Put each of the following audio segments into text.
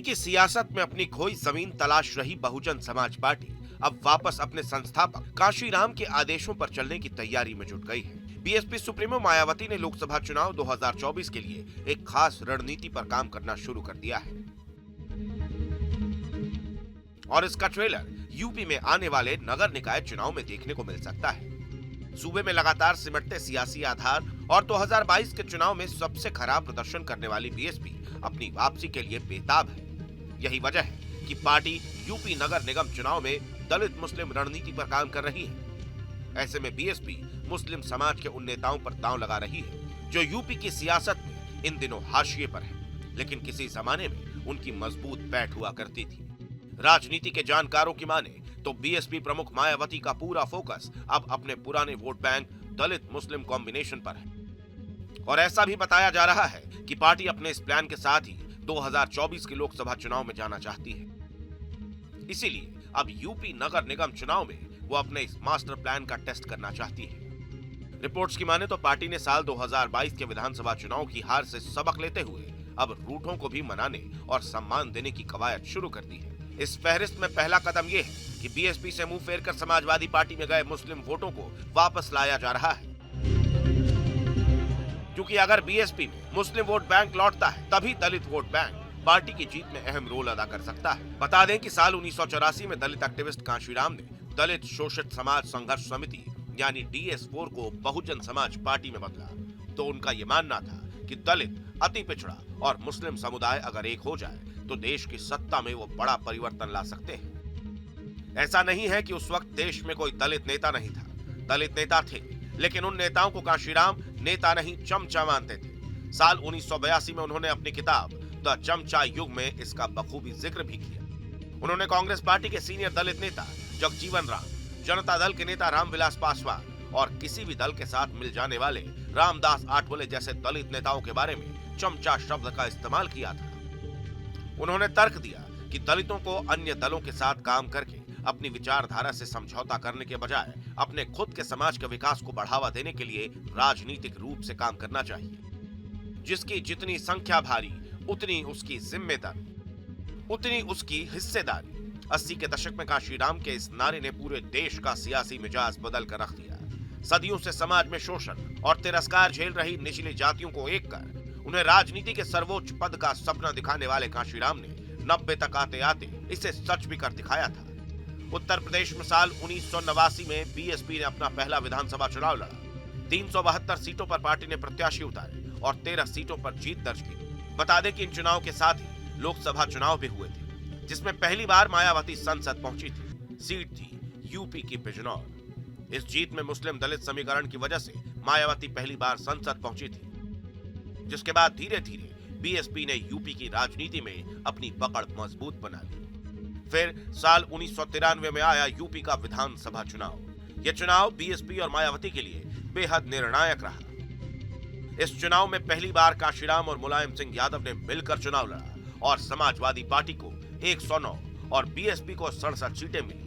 की सियासत में अपनी खोई जमीन तलाश रही बहुजन समाज पार्टी अब वापस अपने संस्थापक कांशीराम के आदेशों पर चलने की तैयारी में जुट गई है। बीएसपी सुप्रीमो मायावती ने लोकसभा चुनाव 2024 के लिए एक खास रणनीति पर काम करना शुरू कर दिया है और इसका ट्रेलर यूपी में आने वाले नगर निकाय चुनाव में देखने को मिल सकता है। सूबे में लगातार सिमटते सियासी आधार और 2022 के चुनाव में सबसे खराब प्रदर्शन करने वाली बीएसपी अपनी वापसी के लिए बेताब है। यही वजह है कि पार्टी यूपी नगर निगम चुनाव में दलित मुस्लिम रणनीति पर काम कर रही है। ऐसे में बीएसपी मुस्लिम समाज के उन नेताओं पर दांव लगा रही है जो यूपी की सियासत में इन दिनों हाशिए पर है, लेकिन किसी जमाने में उनकी मजबूत पैठ हुआ करती थी। राजनीति के जानकारों की माने तो बीएसपी प्रमुख मायावती का पूरा फोकस अब अपने पुराने वोट बैंक दलित मुस्लिम कॉम्बिनेशन पर है और ऐसा भी बताया जा रहा है कि पार्टी अपने इस प्लान के साथ ही 2024 के लोकसभा चुनाव में जाना चाहती है। इसीलिए अब यूपी नगर निगम चुनाव में वो अपने इस मास्टर प्लान का टेस्ट करना चाहती है। रिपोर्ट्स की माने तो पार्टी ने साल 2022 के विधानसभा चुनाव की हार से सबक लेते हुए अब रूठों को भी मनाने और सम्मान देने की कवायद शुरू कर दी है। इस फहरिस्त में पहला कदम ये है कि बीएसपी से मुंह फेर कर समाजवादी पार्टी में गए मुस्लिम वोटों को वापस लाया जा रहा है, क्योंकि अगर बीएसपी में मुस्लिम वोट बैंक लौटता है तभी दलित वोट बैंक पार्टी की जीत में अहम रोल अदा कर सकता है। बता दें कि साल 1984 में दलित एक्टिविस्ट कांशीराम ने दलित शोषित समाज संघर्ष समिति यानी DS4 को बहुजन समाज पार्टी में बदला, तो उनका ये मानना था कि दलित, अति पिछड़ा और मुस्लिम समुदाय अगर एक हो जाए तो देश की सत्ता में वो बड़ा परिवर्तन ला सकते हैं। ऐसा नहीं है कि उस वक्त देश में कोई दलित नेता नहीं था, दलित नेता थे, लेकिन उन नेताओं को कांशीराम नेता नहीं चमचा मानते थे। साल 1982 में उन्होंने अपनी किताब द चमचा युग में इसका बखूबी जिक्र भी किया। उन्होंने कांग्रेस पार्टी के सीनियर दलित नेता जगजीवन राम, जनता दल के नेता रामविलास पासवान और किसी भी दल के साथ मिल जाने वाले रामदास आठवले जैसे दलित नेताओं के बारे में चमचा शब्द का इस्तेमाल किया था। उन्होंने तर्क दिया कि दलितों को अन्य दलों के साथ काम करके अपनी विचारधारा से समझौता करने के बजाय अपने खुद के समाज के विकास को बढ़ावा देने के लिए राजनीतिक रूप से काम करना चाहिए। जिसकी जितनी संख्या भारी उतनी उसकी जिम्मेदारी, उतनी उसकी हिस्सेदारी। 80 के दशक में कांशीराम के इस नारे ने पूरे देश का सियासी मिजाज बदल कर रख दिया। सदियों से समाज में शोषण और तिरस्कार झेल रही निचली जातियों को एक कर उन्हें राजनीति के सर्वोच्च पद का सपना दिखाने वाले कांशीराम ने 90 तक आते आते इसे सच भी कर दिखाया था। उत्तर प्रदेश में साल 1989 में बीएसपी ने अपना पहला विधानसभा चुनाव लड़ा। 372 सीटों पर पार्टी ने प्रत्याशी उतारे और 13 सीटों पर जीत दर्ज की। बता दें कि इन चुनाव के साथ ही लोकसभा चुनाव भी हुए थे, जिसमें पहली बार मायावती संसद पहुंची थी। सीट थी यूपी की बिजनौर। इस जीत में मुस्लिम दलित समीकरण की वजह से मायावती पहली बार संसद पहुंची थी, जिसके बाद धीरे धीरे बीएसपी ने यूपी की राजनीति में अपनी पकड़ मजबूत बना ली। फिर साल 1993 में आया यूपी का विधानसभा चुनाव। यह चुनाव बीएसपी और मायावती के लिए बेहद निर्णायक रहा। इस चुनाव में पहली बार कांशीराम और मुलायम सिंह यादव ने मिलकर चुनाव लड़ा और समाजवादी पार्टी को 109 और बीएसपी को 67 सीटें मिली।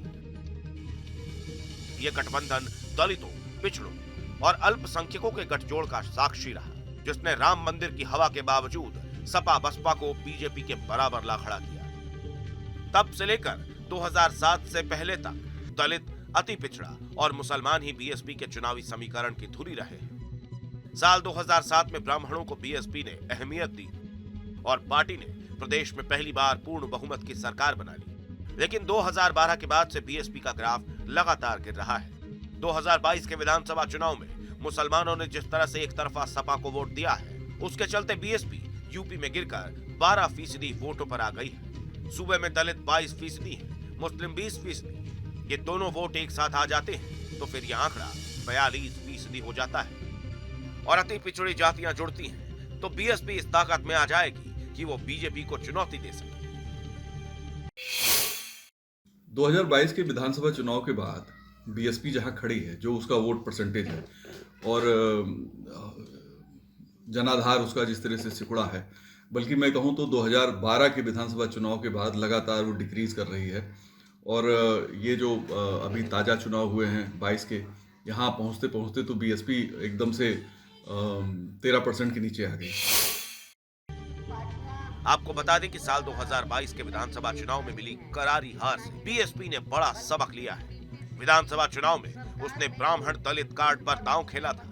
यह गठबंधन दलितों, पिछड़ों और अल्पसंख्यकों के गठजोड़ का साक्षी रहा, जिसने राम मंदिर की हवा के बावजूद सपा बसपा को बीजेपी के बराबर ला खड़ा किया। तब से लेकर 2007 से पहले तक दलित, अति पिछड़ा और मुसलमान ही बीएसपी के चुनावी समीकरण की धुरी रहे हैं। साल 2007 में ब्राह्मणों को बीएसपी ने अहमियत दी और पार्टी ने प्रदेश में पहली बार पूर्ण बहुमत की सरकार बना ली। लेकिन 2012 के बाद से बीएसपी का ग्राफ लगातार गिर रहा है। 2022 के विधानसभा चुनाव में मुसलमानों ने जिस तरह से एक तरफा सपा को वोट दिया है, उसके चलते बीएसपी यूपी में गिरकर 12% वोटों पर आ गई है। सूबे में दलित 22% है, मुस्लिम 20%। ये दोनों वोट एक साथ आ जाते हैं तो फिर यह आंकड़ा 42% हो जाता है और अति पिछड़ी जातियां जुड़ती हैं तो बीएसपी इस ताकत में आ जाएगी कि वो बीजेपी को चुनौती दे सके। 2022 के विधानसभा चुनाव के बाद बीएसपी जहां खड़ी है, जो उसका वोट परसेंटेज है और जनाधार उसका जिस तरह से सिकुड़ा है, बल्कि मैं कहूं तो 2012 के विधानसभा चुनाव के बाद लगातार वो डिक्रीज कर रही है। और ये जो अभी ताज़ा चुनाव हुए हैं 22 के, यहाँ पहुँचते पहुँचते तो बीएसपी एकदम से 13% के नीचे आ गई। आपको बता दें कि साल 2022 के विधानसभा चुनाव में मिली करारी हार से बीएसपी ने बड़ा सबक लिया है। विधानसभा चुनाव में उसने ब्राह्मण दलित कार्ड पर दांव खेला था,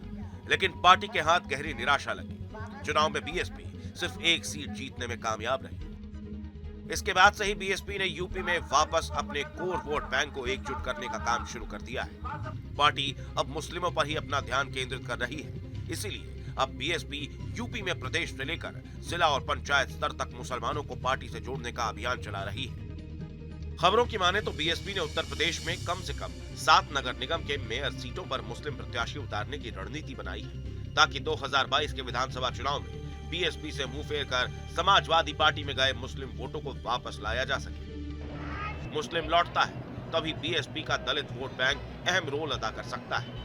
लेकिन पार्टी के हाथ गहरी निराशा लगी। चुनाव में बीएसपी सिर्फ एक सीट जीतने में कामयाब रही। इसके बाद से ही बीएसपी ने यूपी में वापस अपने कोर वोट बैंक को एकजुट करने का काम शुरू कर दिया है। पार्टी अब मुस्लिमों पर ही अपना ध्यान केंद्रित कर रही है। इसीलिए अब बीएसपी यूपी में प्रदेश से लेकर जिला और पंचायत स्तर तक मुसलमानों को पार्टी से जोड़ने का अभियान चला रही है। खबरों की माने तो बीएसपी ने उत्तर प्रदेश में कम से कम 7 नगर निगम के मेयर सीटों पर मुस्लिम प्रत्याशी उतारने की रणनीति बनाई है, ताकि 2022 के विधानसभा चुनाव में बीएसपी से मुंह फेर कर समाजवादी पार्टी में गए मुस्लिम वोटों को वापस लाया जा सके। मुस्लिम लौटता है तभी बीएसपी का दलित वोट बैंक अहम रोल अदा कर सकता है।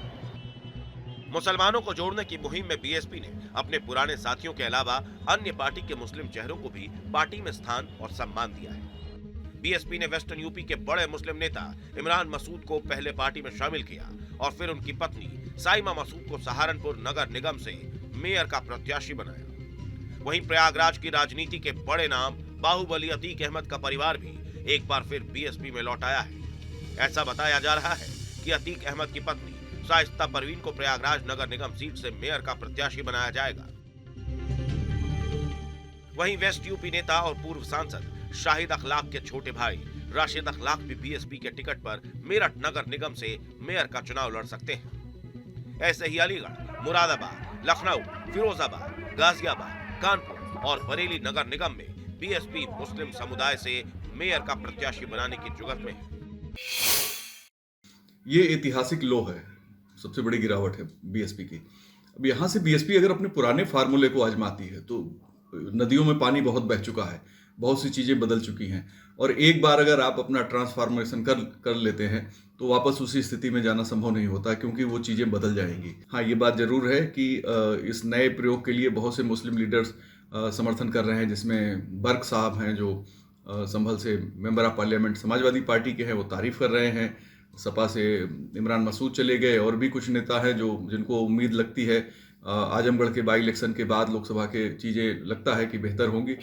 मुसलमानों को जोड़ने की मुहिम में बीएसपी ने अपने पुराने साथियों के अलावा अन्य पार्टी के मुस्लिम चेहरों को भी पार्टी में स्थान और सम्मान दिया है। बीएसपी ने वेस्टर्न यूपी के बड़े मुस्लिम नेता इमरान मसूद को पहले पार्टी में शामिल किया और फिर उनकी पत्नी साइमा मसूद को सहारनपुर नगर निगम से मेयर का प्रत्याशी बनाया। वहीं प्रयागराज की राजनीति के बड़े नाम बाहुबली अतीक अहमद का परिवार भी एक बार फिर बीएसपी में लौट आया है। ऐसा बताया जा रहा है कि अतीक अहमद की पत्नी शाइस्ता परवीन को प्रयागराज नगर निगम सीट से मेयर का प्रत्याशी बनाया जाएगा। वहीं वेस्ट यूपी नेता और पूर्व सांसद शाहिद अखलाक के छोटे भाई राशिद अखलाक भी बीएसपी के टिकट पर मेरठ नगर निगम से मेयर का चुनाव लड़ सकते हैं। ऐसे ही अलीगढ़, मुरादाबाद, लखनऊ, फिरोजाबाद, गाजियाबाद, कानपुर और बरेली नगर निगम में बीएसपी मुस्लिम समुदाय से मेयर का प्रत्याशी बनाने की जुगत में है। ये ऐतिहासिक लो है, सबसे बड़ी गिरावट है बीएसपी की। अब यहाँ से बीएसपी अगर अपने पुराने फार्मूले को आजमाती है तो नदियों में पानी बहुत बह चुका है, बहुत सी चीज़ें बदल चुकी हैं, और एक बार अगर आप अपना ट्रांसफॉर्मेशन कर लेते हैं तो वापस उसी स्थिति में जाना संभव नहीं होता, क्योंकि वो चीज़ें बदल जाएंगी। हाँ, ये बात जरूर है कि इस नए प्रयोग के लिए बहुत से मुस्लिम लीडर्स समर्थन कर रहे हैं, जिसमें बर्क साहब हैं जो संभल से member of parliament Samajwadi party के हैं, वो तारीफ कर रहे हैं। सपा से इमरान मसूद चले गए, और भी कुछ नेता हैं जिनको उम्मीद लगती है आजमगढ़ के बाई इलेक्शन के बाद लोकसभा के चीजें लगता है कि बेहतर होंगी।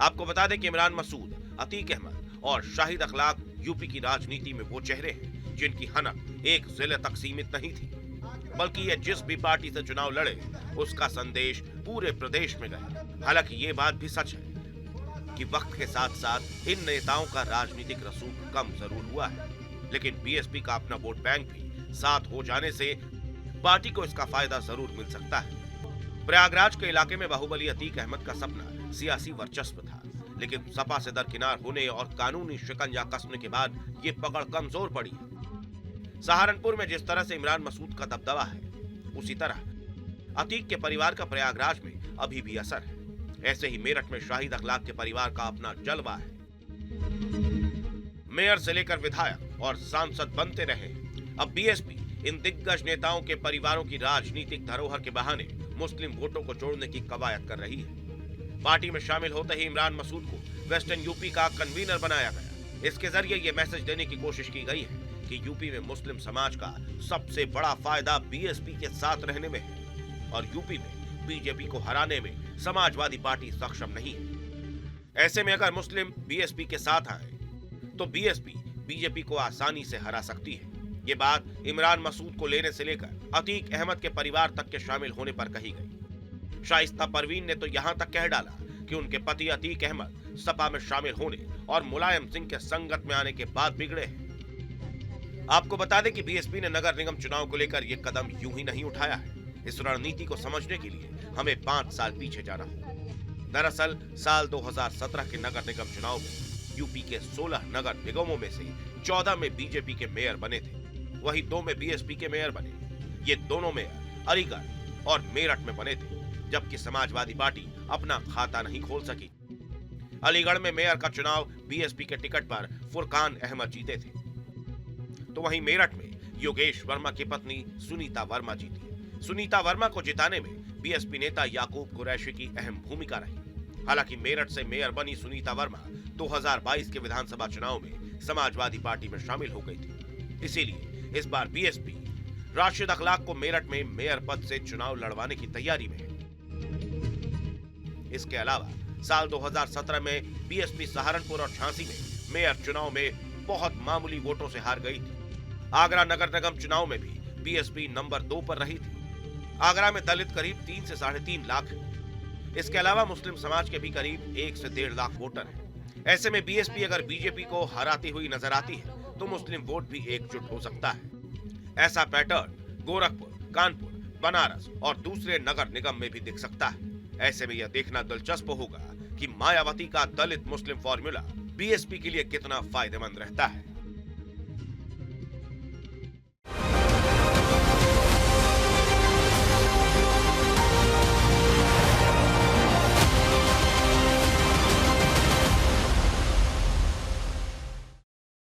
आपको बता दें कि इमरान मसूद, अतीक अहमद और शाहिद अखलाक यूपी की राजनीति में वो चेहरे हैं जिनकी हनक एक जिले तक सीमित नहीं थी, बल्कि ये जिस भी पार्टी से चुनाव लड़े उसका संदेश पूरे प्रदेश में गया। हालांकि ये बात भी सच है कि वक्त के साथ साथ इन नेताओं का राजनीतिक रसूख कम जरूर हुआ है, लेकिन बीएसपी का अपना वोट बैंक भी साथ हो जाने से पार्टी को इसका फायदा जरूर मिल सकता है। प्रयागराज के इलाके में बाहुबली अतीक अहमद का सपना सियासी वर्चस्व था, लेकिन सपा से दरकिनार होने और कानूनी शिकंजा कसने के बाद ये पकड़ कमजोर पड़ी है। सहारनपुर में जिस तरह से इमरान मसूद का दबदबा है, उसी तरह अतीक के परिवार का प्रयागराज में अभी भी असर है। ऐसे ही मेरठ में शाहिद अखलाक के परिवार का अपना जलवा है। मेयर से लेकर विधायक और सांसद बनते रहे। अब बीएसपी इन दिग्गज नेताओं के परिवारों की राजनीतिक धरोहर के बहाने मुस्लिम वोटों को जोड़ने की कवायद कर रही है। पार्टी में शामिल होते ही इमरान मसूद को वेस्टर्न यूपी का कन्वीनर बनाया गया। इसके जरिए ये मैसेज देने की कोशिश की गई है कि यूपी में मुस्लिम समाज का सबसे बड़ा फायदा बीएसपी के साथ रहने में है और यूपी में बीजेपी को हराने में समाजवादी पार्टी सक्षम नहीं है। ऐसे में अगर मुस्लिम बीएसपी के साथ आए तो बीएसपी बीजेपी को आसानी से हरा सकती है। ये बात इमरान मसूद को लेने से लेकर अतीक अहमद के परिवार तक के शामिल होने पर कही गई। शाइस्ता परवीन ने तो यहाँ तक कह डाला कि उनके पति अतीक अहमद सपा में शामिल होने और मुलायम सिंह के संगत में आने के बाद बिगड़े हैं। आपको बता दें कि बीएसपी ने नगर निगम चुनाव को लेकर ये कदम यूं ही नहीं उठाया है। इस रणनीति को समझने के लिए हमें 5 साल पीछे जाना होगा। दरअसल साल 2017 के नगर निगम चुनाव में यूपी के 16 नगर निगमों में से 14 में बीजेपी के मेयर बने थे, वही 2 में बीएसपी के मेयर बने। ये दोनों मेयर अलीगढ़ और मेरठ में बने थे, जबकि समाजवादी पार्टी अपना खाता नहीं खोल सकी। अलीगढ़ में मेयर का चुनाव बीएसपी के टिकट पर फुरकान अहमद जीते थे, तो वहीं मेरठ में योगेश वर्मा की पत्नी सुनीता वर्मा जीती। सुनीता वर्मा को जिताने में बीएसपी नेता याकूब कुरैशी की अहम भूमिका रही। हालांकि मेरठ से मेयर बनी सुनीता वर्मा 2022 के विधानसभा चुनाव में समाजवादी पार्टी में शामिल हो गई थी। इसीलिए इस बार बीएसपी राशिद अखलाक को मेरठ में मेयर पद से चुनाव लड़वाने की तैयारी में है। इसके अलावा साल 2017 में बीएसपी सहारनपुर और झांसी में मेयर चुनाव में बहुत मामूली वोटों से हार गई थी। आगरा नगर निगम चुनाव में भी बीएसपी नंबर 2 पर रही थी। आगरा में दलित करीब 3 से 3.5 लाख है। इसके अलावा मुस्लिम समाज के भी करीब 1 से 1.5 लाख वोटर हैं। ऐसे में बीएसपी अगर बीजेपी को हराती हुई नजर आती है तो मुस्लिम वोट भी एकजुट हो सकता है। ऐसा पैटर्न गोरखपुर, कानपुर, बनारस और दूसरे नगर निगम में भी दिख सकता है। ऐसे में यह देखना दिलचस्प होगा कि मायावती का दलित मुस्लिम फॉर्मूला बीएसपी के लिए कितना फायदेमंद रहता है।